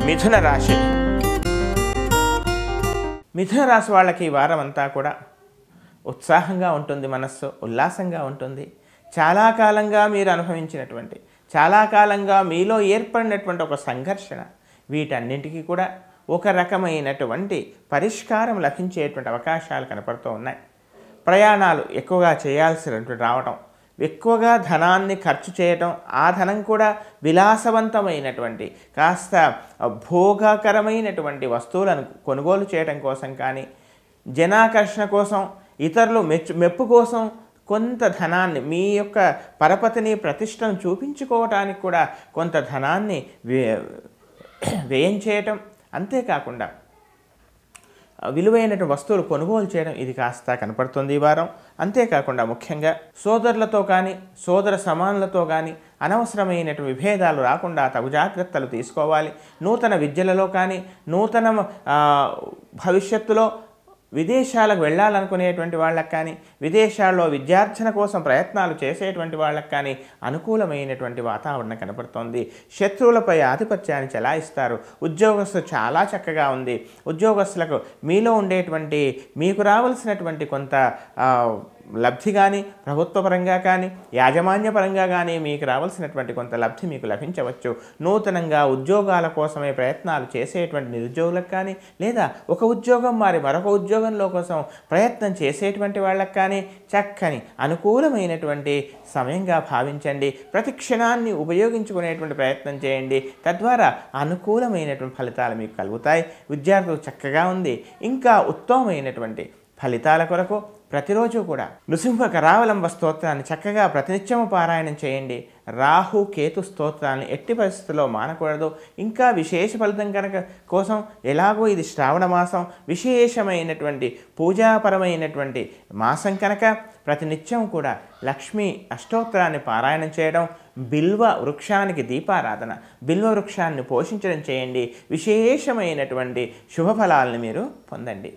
మిథున రాశి. మిథున రాశి వాళ్ళకి ఈ వారం అంతా కూడా ఉత్సాహంగా ఉంటుంది, మనస్సు ఉల్లాసంగా ఉంటుంది. చాలా కాలంగా మీరు అనుభవించినటువంటి, చాలా కాలంగా మీలో ఏర్పడినటువంటి ఒక సంఘర్షణ, వీటన్నింటికీ కూడా ఒక రకమైనటువంటి పరిష్కారం లభించేటువంటి అవకాశాలు కనపడుతూ ఉన్నాయి. ప్రయాణాలు ఎక్కువగా చేయాల్సినటువంటి రావటం, ఎక్కువగా ధనాన్ని ఖర్చు చేయటం, ఆ ధనం కూడా విలాసవంతమైనటువంటి కాస్త భోగకరమైనటువంటి వస్తువులను కొనుగోలు చేయడం కోసం కానీ, జనాకర్షణ కోసం, ఇతరులు మెప్పు కోసం కొంత ధనాన్ని, మీ యొక్క పరపతిని ప్రతిష్టను చూపించుకోవటానికి కూడా కొంత ధనాన్ని వ్యయం చేయటం, అంతేకాకుండా విలువైన వస్తువులు కొనుగోలు చేయడం, ఇది కాస్త కనపడుతుంది ఈ వారం. అంతేకాకుండా ముఖ్యంగా సోదరులతో కానీ, సోదర సమానులతో కానీ అనవసరమైనటువంటి విభేదాలు రాకుండా తగు జాగ్రత్తలు తీసుకోవాలి. నూతన విద్యలలో కానీ, నూతన భవిష్యత్తులో విదేశాలకు వెళ్ళాలనుకునేటువంటి వాళ్ళకి కానీ, విదేశాల్లో విద్యార్జన కోసం ప్రయత్నాలు చేసేటువంటి వాళ్ళకి కానీ అనుకూలమైనటువంటి వాతావరణం కనపడుతోంది. శత్రువులపై ఆధిపత్యాన్ని చెలాయిస్తారు. ఉద్యోగస్తులు చాలా చక్కగా ఉంది. ఉద్యోగస్తులకు మీలో ఉండేటువంటి, మీకు రావాల్సినటువంటి కొంత లబ్ధి కానీ, ప్రభుత్వపరంగా కానీ, యాజమాన్యపరంగా కానీ మీకు రావాల్సినటువంటి కొంత లబ్ధి మీకు లభించవచ్చు. నూతనంగా ఉద్యోగాల కోసమే ప్రయత్నాలు చేసేటువంటి నిరుద్యోగులకు కానీ, లేదా ఒక ఉద్యోగం మారి మరొక ఉద్యోగంలో కోసం ప్రయత్నం చేసేటువంటి వాళ్ళకి కానీ చక్కని అనుకూలమైనటువంటి సమయంగా భావించండి. ప్రతి క్షణాన్ని ఉపయోగించుకునేటువంటి ప్రయత్నం చేయండి. తద్వారా అనుకూలమైనటువంటి ఫలితాలు మీకు కలుగుతాయి. విద్యార్థులు చక్కగా ఉంది. ఇంకా ఉత్తమమైనటువంటి ఫలితాల కొరకు ప్రతిరోజు కూడా నృసింహ కరావలంబ స్తోత్రాన్ని చక్కగా ప్రతినిత్యము పారాయణం చేయండి. రాహు కేతు స్తోత్రాన్ని ఎట్టి పరిస్థితుల్లో మానకూడదు. ఇంకా విశేష ఫలితం కనుక కోసం, ఎలాగో ఇది శ్రావణ మాసం, విశేషమైనటువంటి పూజాపరమైనటువంటి మాసం కనుక ప్రతినిత్యం కూడా లక్ష్మీ అష్టోత్తరాన్ని పారాయణం చేయడం, బిల్వ వృక్షానికి దీపారాధన, బిల్వ వృక్షాన్ని పోషించడం చేయండి. విశేషమైనటువంటి శుభఫలాలను మీరు పొందండి.